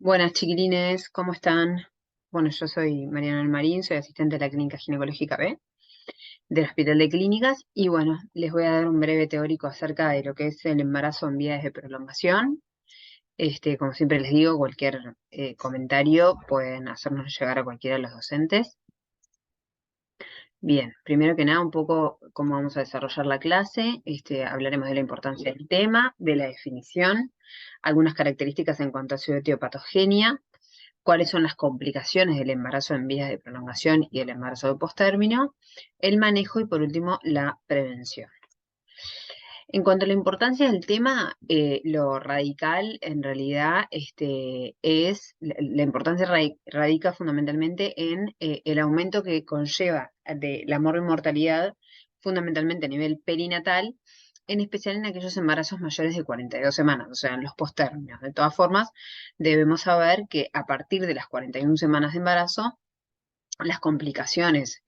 Buenas chiquilines, ¿cómo están? Bueno, yo soy Mariana Almarín, soy asistente de la Clínica Ginecológica B del Hospital de Clínicas y bueno, les voy a dar un breve teórico acerca de lo que es el embarazo en vías de prolongación. Como siempre les digo, cualquier comentario pueden hacernos llegar a cualquiera de los docentes. Bien, primero que nada, un poco cómo vamos a desarrollar la clase. Hablaremos de la importancia del tema, de la definición, algunas características en cuanto a su etiopatogenia, cuáles son las complicaciones del embarazo en vías de prolongación y el embarazo de postérmino, el manejo y por último la prevención. En cuanto a la importancia del tema, lo radical en realidad la importancia radica fundamentalmente en el aumento que conlleva de la mortalidad, fundamentalmente a nivel perinatal, en especial en aquellos embarazos mayores de 42 semanas, o sea, en los postérminos. De todas formas, debemos saber que a partir de las 41 semanas de embarazo, las complicaciones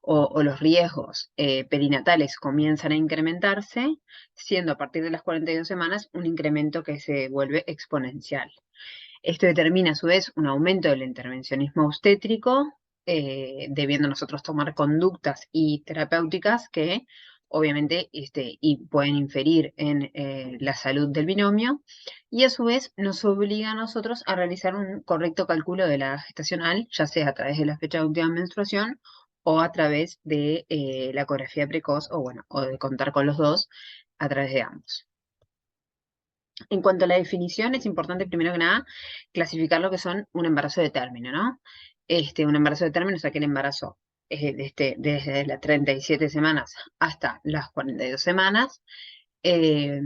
o los riesgos perinatales comienzan a incrementarse, siendo a partir de las 42 semanas un incremento que se vuelve exponencial. Esto determina a su vez un aumento del intervencionismo obstétrico, debiendo nosotros tomar conductas y terapéuticas que obviamente y pueden inferir en la salud del binomio, y a su vez nos obliga a nosotros a realizar un correcto cálculo de la edad gestacional, ya sea a través de la fecha de última menstruación o a través de la ecografía precoz, o bueno, o de contar con los dos a través de ambos. En cuanto a la definición, es importante primero que nada clasificar lo que son un embarazo de término, ¿no? Un embarazo de término es aquel embarazo desde las 37 semanas hasta las 42 semanas. Eh,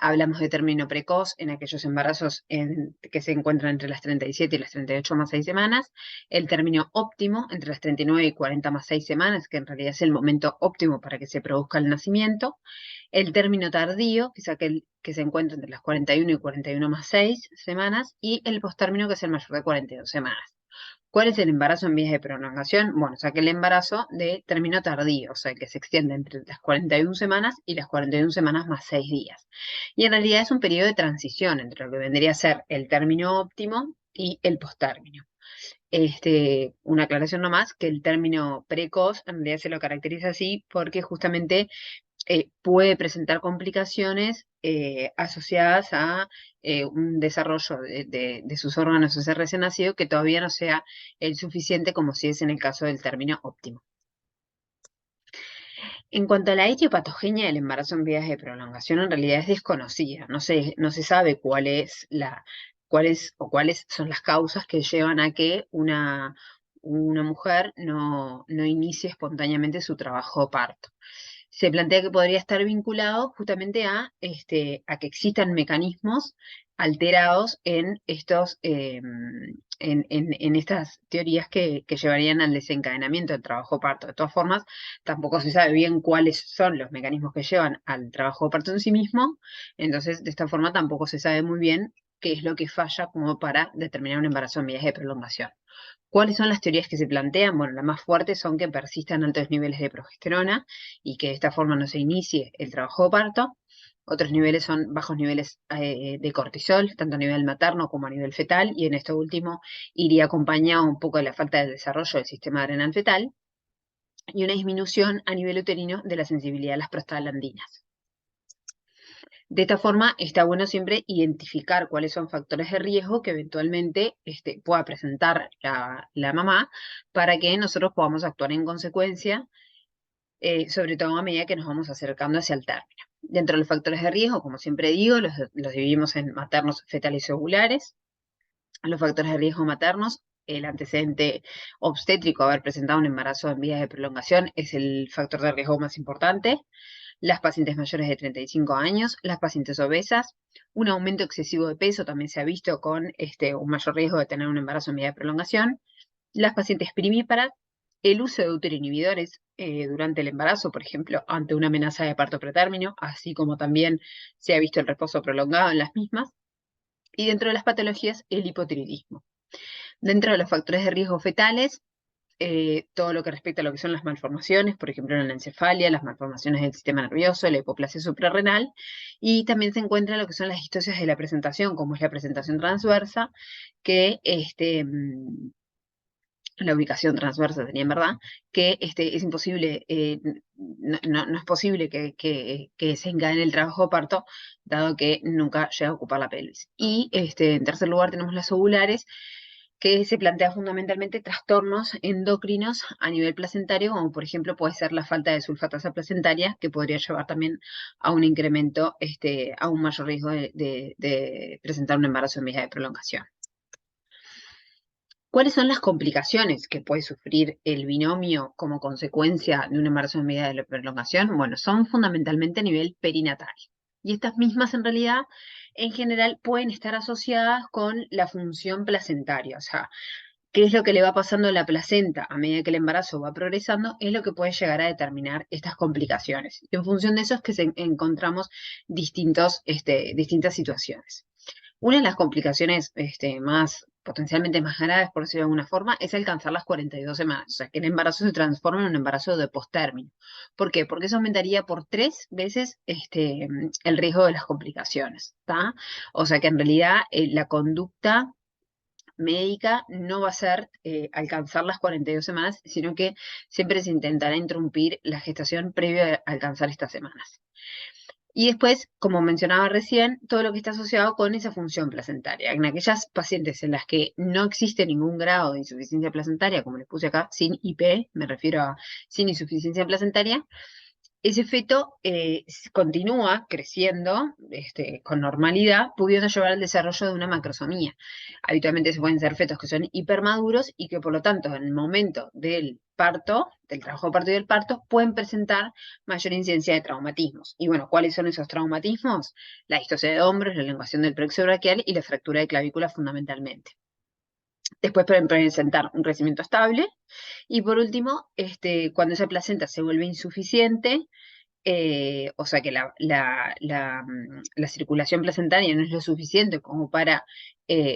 Hablamos de término precoz en aquellos embarazos que se encuentran entre las 37 y las 38 más 6 semanas. El término óptimo entre las 39 y 40 más 6 semanas, que en realidad es el momento óptimo para que se produzca el nacimiento. El término tardío, que es aquel que se encuentra entre las 41 y 41 más 6 semanas. Y el postérmino, que es el mayor de 42 semanas. ¿Cuál es el embarazo en vías de prolongación? Bueno, es aquel embarazo de término tardío, o sea, que se extiende entre las 41 semanas y las 41 semanas más 6 días. Y en realidad es un periodo de transición entre lo que vendría a ser el término óptimo y el postérmino. Una aclaración nomás, que el término precoz en realidad se lo caracteriza así porque justamente puede presentar complicaciones asociadas a un desarrollo de sus órganos de ese recién nacido que todavía no sea el suficiente como si es en el caso del término óptimo. En cuanto a la etiopatogenia del embarazo en vías de prolongación, en realidad es desconocida. No se sabe cuáles son las causas que llevan a que una mujer no inicie espontáneamente su trabajo parto. Se plantea que podría estar vinculado justamente a que existan mecanismos alterados en estas teorías que llevarían al desencadenamiento del trabajo parto. De todas formas, tampoco se sabe bien cuáles son los mecanismos que llevan al trabajo parto en sí mismo, entonces de esta forma tampoco se sabe muy bien qué es lo que falla como para determinar un embarazo en vías de prolongación. ¿Cuáles son las teorías que se plantean? Bueno, las más fuertes son que persistan altos niveles de progesterona y que de esta forma no se inicie el trabajo de parto. Otros niveles son bajos niveles de cortisol, tanto a nivel materno como a nivel fetal, y en esto último iría acompañado un poco de la falta de desarrollo del sistema adrenal fetal y una disminución a nivel uterino de la sensibilidad a las prostaglandinas. De esta forma, está bueno siempre identificar cuáles son factores de riesgo que eventualmente pueda presentar la mamá para que nosotros podamos actuar en consecuencia, sobre todo a medida que nos vamos acercando hacia el término. Dentro de los factores de riesgo, como siempre digo, los dividimos en maternos, fetales y ovulares. Los factores de riesgo maternos, el antecedente obstétrico, haber presentado un embarazo en vías de prolongación, es el factor de riesgo más importante. Las pacientes mayores de 35 años, las pacientes obesas, un aumento excesivo de peso también se ha visto con un mayor riesgo de tener un embarazo en vía de prolongación, las pacientes primíparas, el uso de uteroinhibidores durante el embarazo, por ejemplo, ante una amenaza de parto pretérmino, así como también se ha visto el reposo prolongado en las mismas, y dentro de las patologías, el hipotiroidismo. Dentro de los factores de riesgo fetales, todo lo que respecta a lo que son las malformaciones, por ejemplo, la anencefalia, las malformaciones del sistema nervioso, la hipoplasia suprarrenal, y también se encuentra lo que son las histosias de la presentación, como es la presentación transversa, que la ubicación transversa sería en verdad, que es imposible, no es posible que se encadene el trabajo de parto, dado que nunca llega a ocupar la pelvis. Y en tercer lugar tenemos las ovulares, que se plantea fundamentalmente trastornos endocrinos a nivel placentario, como por ejemplo puede ser la falta de sulfatasa placentaria, que podría llevar también a un incremento, a un mayor riesgo de presentar un embarazo en vía de prolongación. ¿Cuáles son las complicaciones que puede sufrir el binomio como consecuencia de un embarazo en vía de prolongación? Bueno, son fundamentalmente a nivel perinatal. Y estas mismas, en realidad, en general, pueden estar asociadas con la función placentaria. O sea, qué es lo que le va pasando a la placenta a medida que el embarazo va progresando, es lo que puede llegar a determinar estas complicaciones. Y en función de eso es que encontramos distintas situaciones. Una de las complicaciones potencialmente más graves, por decirlo de alguna forma, es alcanzar las 42 semanas. O sea, que el embarazo se transforme en un embarazo de postérmino. ¿Por qué? Porque eso aumentaría por 3 veces el riesgo de las complicaciones. ¿Tá? O sea, que en realidad la conducta médica no va a ser alcanzar las 42 semanas, sino que siempre se intentará interrumpir la gestación previo a alcanzar estas semanas. Y después, como mencionaba recién, todo lo que está asociado con esa función placentaria. En aquellas pacientes en las que no existe ningún grado de insuficiencia placentaria, como les puse acá, sin IP, me refiero a sin insuficiencia placentaria, ese feto continúa creciendo con normalidad, pudiendo llevar al desarrollo de una macrosomía. Habitualmente se pueden ser fetos que son hipermaduros y que por lo tanto en el momento del parto, del trabajo de parto y del parto, pueden presentar mayor incidencia de traumatismos. Y bueno, ¿cuáles son esos traumatismos? La distosia de hombros, la elongación del plexo braquial y la fractura de clavícula fundamentalmente. Después pueden presentar un crecimiento estable. Y por último, cuando esa placenta se vuelve insuficiente, o sea que la circulación placentaria no es lo suficiente como para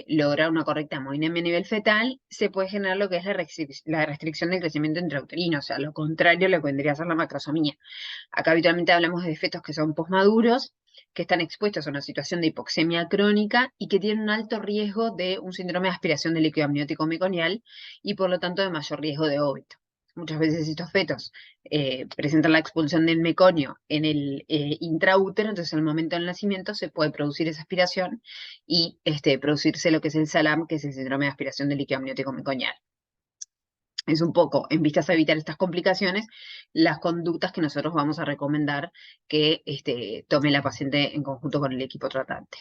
lograr una correcta hemodinamia a nivel fetal, se puede generar lo que es la restricción del crecimiento intrauterino, o sea, lo contrario a lo que vendría a ser la macrosomía. Acá habitualmente hablamos de fetos que son posmaduros, que están expuestos a una situación de hipoxemia crónica y que tienen un alto riesgo de un síndrome de aspiración de líquido amniótico meconial y por lo tanto de mayor riesgo de óbito. Muchas veces estos fetos presentan la expulsión del meconio en el intraútero, entonces al momento del nacimiento se puede producir esa aspiración y producirse lo que es el SALAM, que es el síndrome de aspiración de líquido amniótico meconial. Es un poco, en vistas a evitar estas complicaciones, las conductas que nosotros vamos a recomendar que tome la paciente en conjunto con el equipo tratante.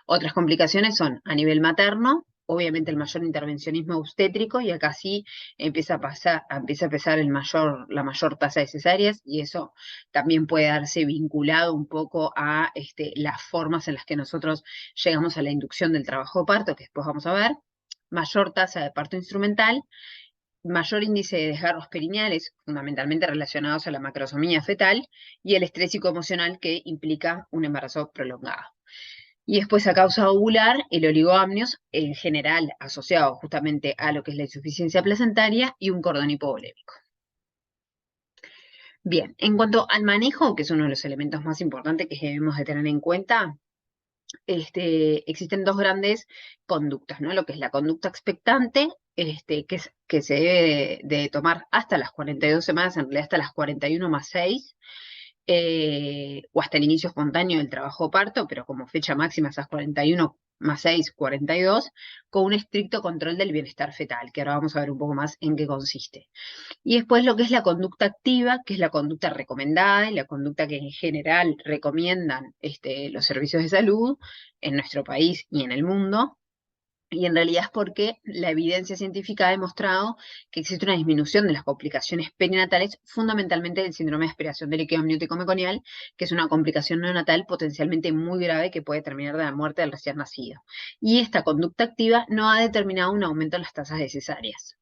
Otras complicaciones son a nivel materno, obviamente el mayor intervencionismo obstétrico, y acá sí empieza a pesar la mayor tasa de cesáreas, y eso también puede darse vinculado un poco a las formas en las que nosotros llegamos a la inducción del trabajo de parto, que después vamos a ver. Mayor tasa de parto instrumental, mayor índice de desgarros perineales, fundamentalmente relacionados a la macrosomía fetal, y el estrés psicoemocional que implica un embarazo prolongado. Y después a causa ovular, el oligoamnios, en general asociado justamente a lo que es la insuficiencia placentaria y un cordón hipovolémico. Bien, en cuanto al manejo, que es uno de los elementos más importantes que debemos de tener en cuenta, existen dos grandes conductas, ¿no? Lo que es la conducta expectante, que se debe de tomar hasta las 42 semanas, en realidad hasta las 41 más 6, o hasta el inicio espontáneo del trabajo parto, pero como fecha máxima esas 41 más 6, 42, con un estricto control del bienestar fetal, que ahora vamos a ver un poco más en qué consiste. Y después lo que es la conducta activa, que es la conducta recomendada y la conducta que en general recomiendan los servicios de salud en nuestro país y en el mundo. Y en realidad es porque la evidencia científica ha demostrado que existe una disminución de las complicaciones perinatales, fundamentalmente del síndrome de aspiración del líquido amniótico meconial, que es una complicación neonatal potencialmente muy grave que puede terminar de la muerte del recién nacido. Y esta conducta activa no ha determinado un aumento en las tasas de cesáreas.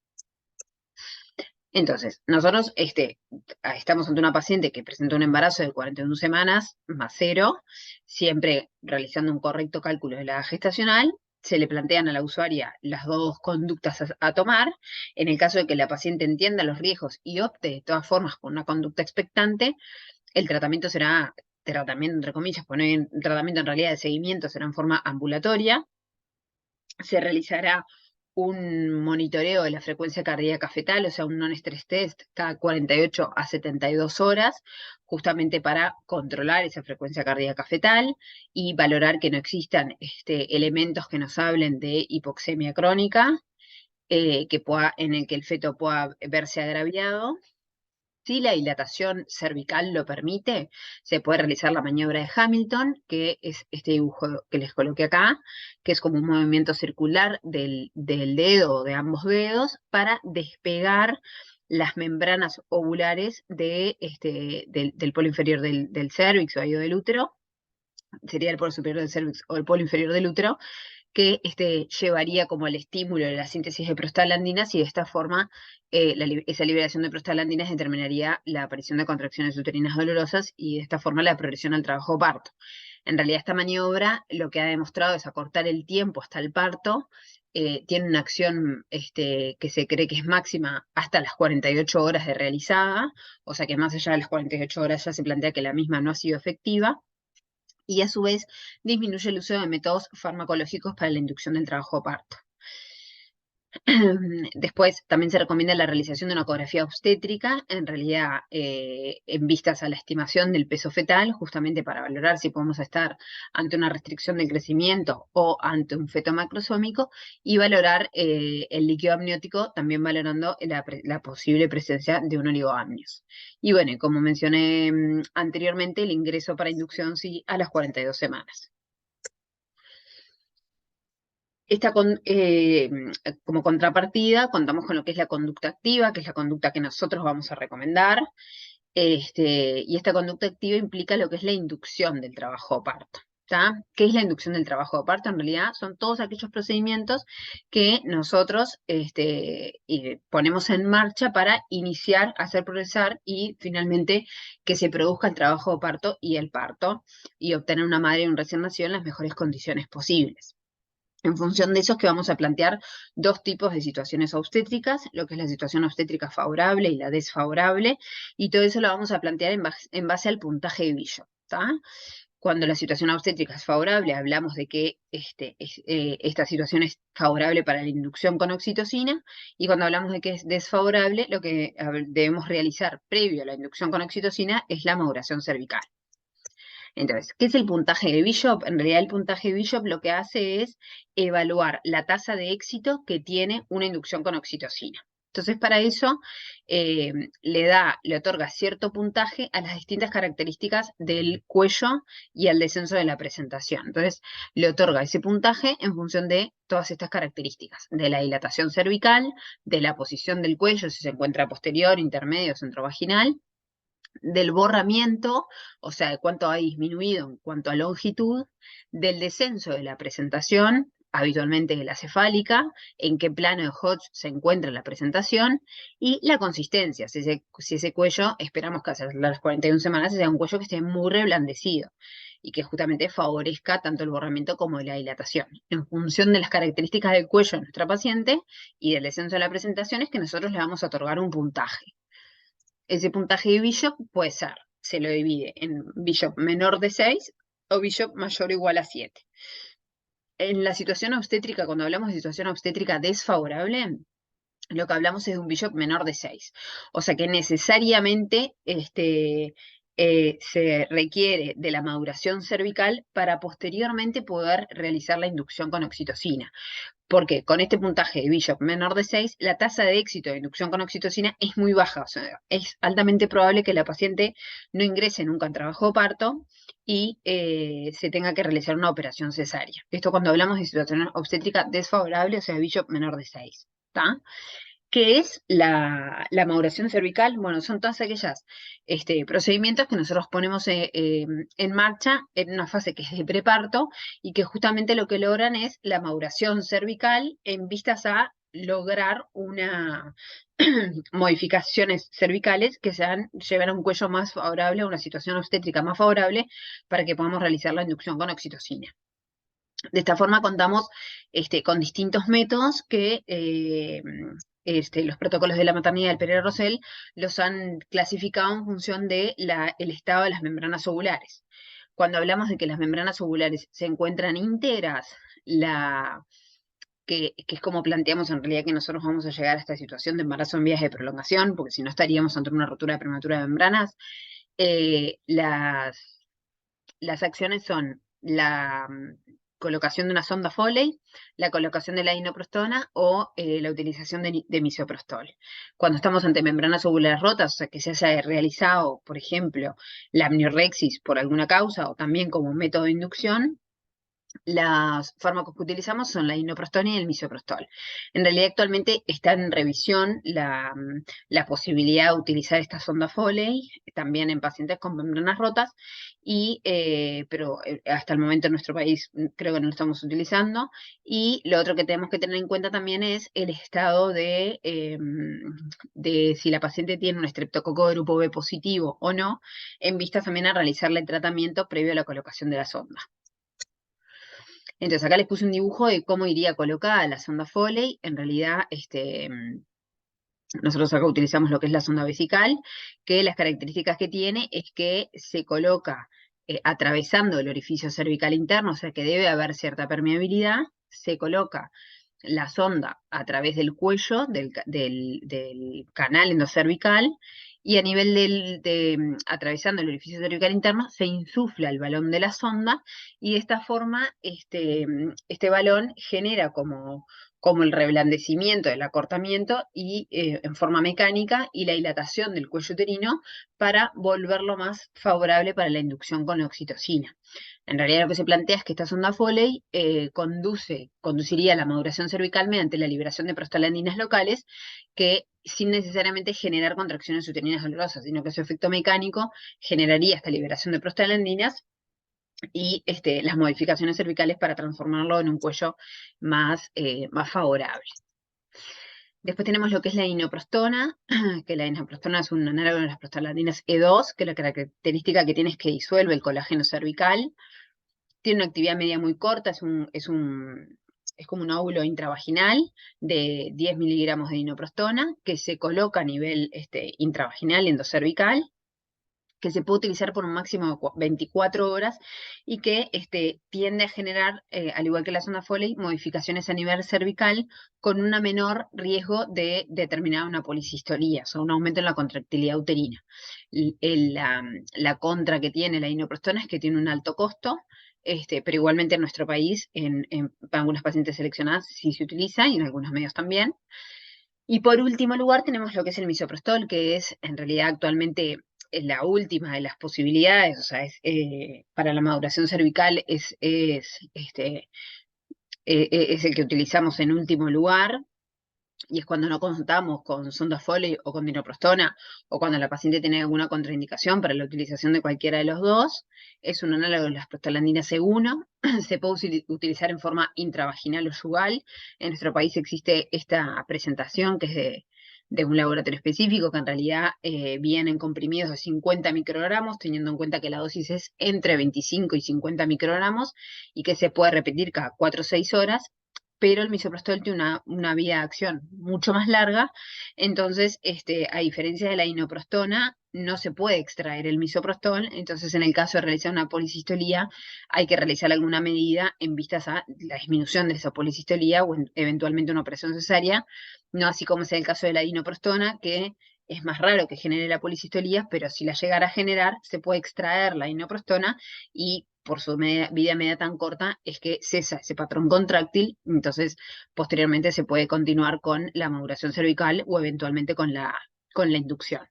Entonces, nosotros estamos ante una paciente que presenta un embarazo de 41 semanas más 0, siempre realizando un correcto cálculo de la edad gestacional, se le plantean a la usuaria las dos conductas a tomar. En el caso de que la paciente entienda los riesgos y opte de todas formas por una conducta expectante, el tratamiento será tratamiento entre comillas, poner tratamiento en realidad de seguimiento, será en forma ambulatoria. Se realizará un monitoreo de la frecuencia cardíaca fetal, o sea, un non-stress test cada 48 a 72 horas, justamente para controlar esa frecuencia cardíaca fetal y valorar que no existan elementos que nos hablen de hipoxemia crónica, en el que el feto pueda verse agraviado. Si la dilatación cervical lo permite, se puede realizar la maniobra de Hamilton, que es este dibujo que les coloqué acá, que es como un movimiento circular del dedo o de ambos dedos para despegar las membranas ovulares del polo inferior del cervix o del útero, sería el polo superior del cervix o el polo inferior del útero, que llevaría como el estímulo de la síntesis de prostaglandinas y de esta forma esa liberación de prostaglandinas determinaría la aparición de contracciones uterinas dolorosas y de esta forma la progresión al trabajo parto. En realidad esta maniobra lo que ha demostrado es acortar el tiempo hasta el parto, tiene una acción que se cree que es máxima hasta las 48 horas de realizada, o sea que más allá de las 48 horas ya se plantea que la misma no ha sido efectiva, y a su vez disminuye el uso de métodos farmacológicos para la inducción del trabajo parto. Después también se recomienda la realización de una ecografía obstétrica, en realidad en vistas a la estimación del peso fetal, justamente para valorar si podemos estar ante una restricción del crecimiento o ante un feto macrosómico, y valorar el líquido amniótico, también valorando la posible presencia de un oligoamnios. Y bueno, como mencioné anteriormente, el ingreso para inducción sí a las 42 semanas. Como contrapartida, contamos con lo que es la conducta activa, que es la conducta que nosotros vamos a recomendar. Y esta conducta activa implica lo que es la inducción del trabajo de parto. ¿Qué es la inducción del trabajo de parto? En realidad son todos aquellos procedimientos que nosotros ponemos en marcha para iniciar, hacer progresar y finalmente que se produzca el trabajo de parto y el parto y obtener una madre y un recién nacido en las mejores condiciones posibles. En función de eso es que vamos a plantear dos tipos de situaciones obstétricas, lo que es la situación obstétrica favorable y la desfavorable, y todo eso lo vamos a plantear en base al puntaje de Bishop. Cuando la situación obstétrica es favorable, hablamos de que esta situación es favorable para la inducción con oxitocina, y cuando hablamos de que es desfavorable, lo que debemos realizar previo a la inducción con oxitocina es la maduración cervical. Entonces, ¿qué es el puntaje de Bishop? En realidad el puntaje de Bishop lo que hace es evaluar la tasa de éxito que tiene una inducción con oxitocina. Entonces, para eso le otorga cierto puntaje a las distintas características del cuello y al descenso de la presentación. Entonces, le otorga ese puntaje en función de todas estas características, de la dilatación cervical, de la posición del cuello, si se encuentra posterior, intermedio, centrovaginal, del borramiento, o sea, de cuánto ha disminuido en cuanto a longitud, del descenso de la presentación, habitualmente de la cefálica, en qué plano de Hodge se encuentra la presentación, y la consistencia, si ese cuello, esperamos que hasta las 41 semanas sea un cuello que esté muy reblandecido y que justamente favorezca tanto el borramiento como la dilatación. En función de las características del cuello de nuestra paciente y del descenso de la presentación es que nosotros le vamos a otorgar un puntaje. Ese puntaje de Bishop puede ser, se lo divide en Bishop menor de 6 o Bishop mayor o igual a 7. En la situación obstétrica, cuando hablamos de situación obstétrica desfavorable, lo que hablamos es de un Bishop menor de 6. O sea que necesariamente se requiere de la maduración cervical para posteriormente poder realizar la inducción con oxitocina. Porque con este puntaje de Bishop menor de 6, la tasa de éxito de inducción con oxitocina es muy baja. O sea, es altamente probable que la paciente no ingrese nunca en trabajo de parto y se tenga que realizar una operación cesárea. Esto cuando hablamos de situación obstétrica desfavorable, o sea, Bishop menor de 6. ¿Está? ¿Qué es la maduración cervical? Bueno, son todas aquellas procedimientos que nosotros ponemos en marcha en una fase que es de preparto y que justamente lo que logran es la maduración cervical en vistas a lograr una modificaciones cervicales que lleven a un cuello más favorable, a una situación obstétrica más favorable para que podamos realizar la inducción con oxitocina. De esta forma contamos con distintos métodos que los protocolos de la maternidad del Pereira-Rosell los han clasificado en función de el estado de las membranas ovulares. Cuando hablamos de que las membranas ovulares se encuentran íntegras, que es como planteamos en realidad que nosotros vamos a llegar a esta situación de embarazo en vías de prolongación, porque si no estaríamos ante una rotura prematura de membranas, eh, las, las acciones son la colocación de una sonda Foley, la colocación de la inoprostona o la utilización de misoprostol. Cuando estamos ante membranas ovulares rotas, o sea, que se haya realizado, por ejemplo, la amniorexis por alguna causa o también como método de inducción, los fármacos que utilizamos son la inoprostol y el misoprostol. En realidad actualmente está en revisión la posibilidad de utilizar esta sonda Foley también en pacientes con membranas rotas, pero hasta el momento en nuestro país creo que no lo estamos utilizando. Y lo otro que tenemos que tener en cuenta también es el estado de si la paciente tiene un estreptococo de grupo B positivo o no, en vistas también a realizarle el tratamiento previo a la colocación de la sonda. Entonces acá les puse un dibujo de cómo iría colocada la sonda Foley. En realidad, nosotros acá utilizamos lo que es la sonda vesical, que las características que tiene es que se coloca atravesando el orificio cervical interno, o sea que debe haber cierta permeabilidad, se coloca la sonda a través del cuello, del canal endocervical, y a nivel atravesando el orificio cervical interno, se insufla el balón de la sonda, y de esta forma este balón genera como el reblandecimiento, el acortamiento y en forma mecánica y la dilatación del cuello uterino para volverlo más favorable para la inducción con oxitocina. En realidad lo que se plantea es que esta sonda Foley conduciría a la maduración cervical mediante la liberación de prostaglandinas locales que sin necesariamente generar contracciones uterinas dolorosas, sino que su efecto mecánico generaría esta liberación de prostaglandinas y las modificaciones cervicales para transformarlo en un cuello más favorable. Después tenemos lo que es la inoprostona, que la inoprostona es un análogo de las prostaglandinas E2, que la característica que tiene es que disuelve el colágeno cervical. Tiene una actividad media muy corta, es como un óvulo intravaginal de 10 miligramos de inoprostona, que se coloca a nivel intravaginal endocervical, que se puede utilizar por un máximo de 24 horas y que tiende a generar, al igual que la sonda Foley, modificaciones a nivel cervical con un menor riesgo de determinar una polisistolía, o sea, un aumento en la contractilidad uterina. La contra que tiene la inoprostona es que tiene un alto costo, pero igualmente en nuestro país, para algunas pacientes seleccionadas sí se utiliza y en algunos medios también. Y por último lugar tenemos lo que es el misoprostol, que es en realidad actualmente la última de las posibilidades, o sea, para la maduración cervical es el que utilizamos en último lugar, y es cuando no contamos con sonda Foley o con dinoprostona, o cuando la paciente tiene alguna contraindicación para la utilización de cualquiera de los dos. Es un análogo de las prostaglandinas C1, se puede utilizar en forma intravaginal o yugal. En nuestro país existe esta presentación que es de un laboratorio específico, que en realidad vienen comprimidos de 50 microgramos, teniendo en cuenta que la dosis es entre 25 y 50 microgramos, y que se puede repetir cada 4 o 6 horas, pero el misoprostol tiene una vía de acción mucho más larga. Entonces, a diferencia de la inoprostona, no se puede extraer el misoprostol. Entonces, en el caso de realizar una polisistolía, hay que realizar alguna medida en vistas a la disminución de esa polisistolía o eventualmente una operación cesárea, no así como es el caso de la inoprostona, que es más raro que genere la polisistolía, pero si la llegara a generar, se puede extraer la inoprostona y por su vida media tan corta es que cesa ese patrón contráctil, entonces posteriormente se puede continuar con la maduración cervical o eventualmente con la inducción.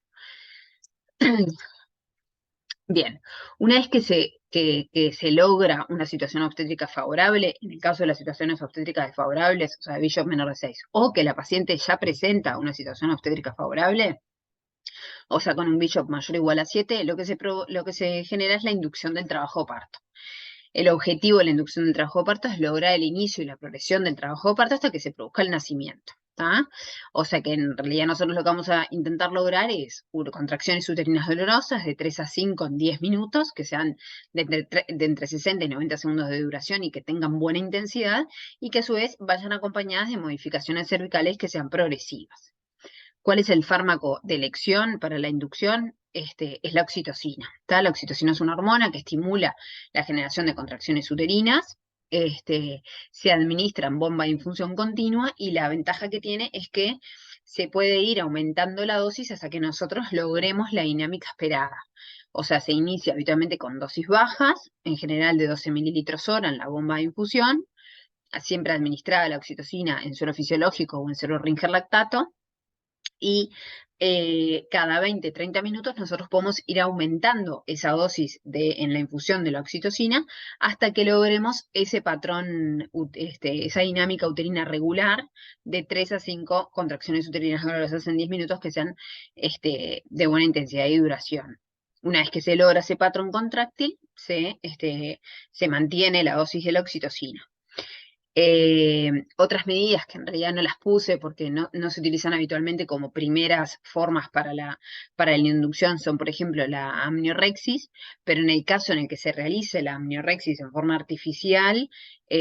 Bien, una vez que se logra una situación obstétrica favorable, en el caso de las situaciones obstétricas desfavorables, o sea, Bishop menor de 6, o que la paciente ya presenta una situación obstétrica favorable, o sea, con un Bishop mayor o igual a 7, lo que se genera es la inducción del trabajo parto. El objetivo de la inducción del trabajo de parto es lograr el inicio y la progresión del trabajo de parto hasta que se produzca el nacimiento. ¿tá? O sea que en realidad nosotros lo que vamos a intentar lograr es contracciones uterinas dolorosas de 3 a 5 en 10 minutos, que sean de entre 60 y 90 segundos de duración y que tengan buena intensidad, y que a su vez vayan acompañadas de modificaciones cervicales que sean progresivas. ¿Cuál es el fármaco de elección para la inducción? Es la oxitocina. La oxitocina es una hormona que estimula la generación de contracciones uterinas. Se administra en bomba de infusión continua y la ventaja que tiene es que se puede ir aumentando la dosis hasta que nosotros logremos la dinámica esperada. O sea, se inicia habitualmente con dosis bajas, en general de 12 mililitros hora en la bomba de infusión, siempre administrada la oxitocina en suero fisiológico o en suero Ringer lactato, y cada 20, 30 minutos nosotros podemos ir aumentando esa dosis en la infusión de la oxitocina hasta que logremos ese patrón, esa dinámica uterina regular de 3 a 5 contracciones uterinas dolorosas en 10 minutos que sean de buena intensidad y duración. Una vez que se logra ese patrón contráctil, se mantiene la dosis de la oxitocina. Otras medidas que en realidad no las puse porque no se utilizan habitualmente como primeras formas para la inducción son, por ejemplo, la amniorexis, pero en el caso en el que se realice la amniorexis en forma artificial,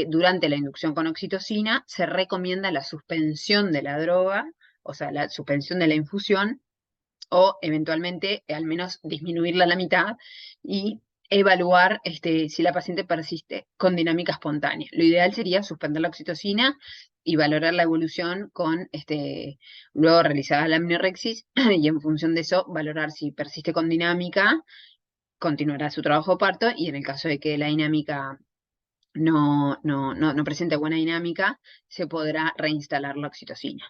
durante la inducción con oxitocina, se recomienda la suspensión de la droga, o sea, la suspensión de la infusión, o eventualmente al menos disminuirla a la mitad y evaluar si la paciente persiste con dinámica espontánea. Lo ideal sería suspender la oxitocina y valorar la evolución con luego realizada la amniorexis y en función de eso valorar si persiste con dinámica, continuará su trabajo parto y en el caso de que la dinámica no presente buena dinámica, se podrá reinstalar la oxitocina.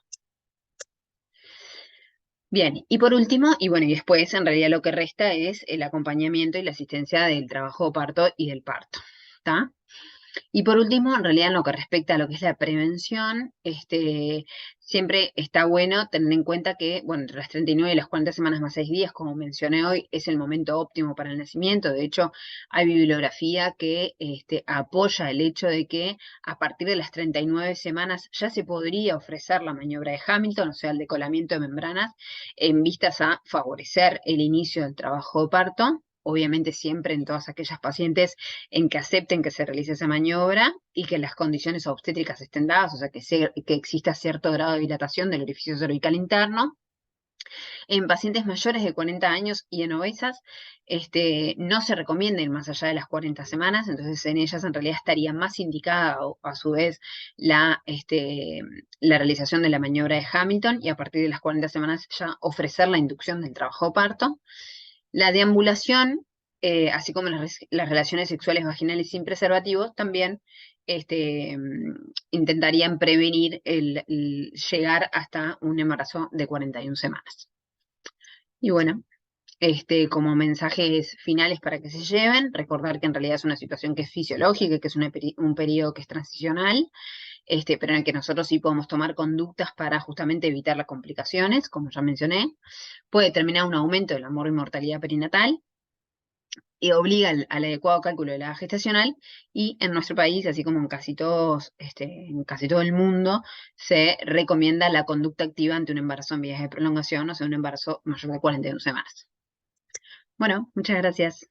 Bien, y por último, y bueno, y después en realidad lo que resta es el acompañamiento y la asistencia del trabajo parto y del parto, ¿está? Y por último, en realidad en lo que respecta a lo que es la prevención, siempre está bueno tener en cuenta que, bueno, entre las 39 y las 40 semanas más 6 días, como mencioné hoy, es el momento óptimo para el nacimiento. De hecho, hay bibliografía que apoya el hecho de que a partir de las 39 semanas ya se podría ofrecer la maniobra de Hamilton, o sea, el decolamiento de membranas, en vistas a favorecer el inicio del trabajo de parto. Obviamente siempre en todas aquellas pacientes en que acepten que se realice esa maniobra y que las condiciones obstétricas estén dadas, o sea, que exista cierto grado de dilatación del orificio cervical interno. En pacientes mayores de 40 años y en obesas, no se recomienda ir más allá de las 40 semanas, entonces en ellas en realidad estaría más indicada a su vez la realización de la maniobra de Hamilton y a partir de las 40 semanas ya ofrecer la inducción del trabajo parto. La deambulación, así como las relaciones sexuales vaginales sin preservativos, también intentarían prevenir el llegar hasta un embarazo de 41 semanas. Y bueno, como mensajes finales para que se lleven, recordar que en realidad es una situación que es fisiológica, que es un periodo que es transicional, pero en el que nosotros sí podemos tomar conductas para justamente evitar las complicaciones, como ya mencioné. Puede determinar un aumento de la mortalidad perinatal y obliga al adecuado cálculo de la edad gestacional, y en nuestro país, así como en casi en casi todo el mundo, se recomienda la conducta activa ante un embarazo en vías de prolongación, o sea, un embarazo mayor de 41 semanas. Bueno, muchas gracias.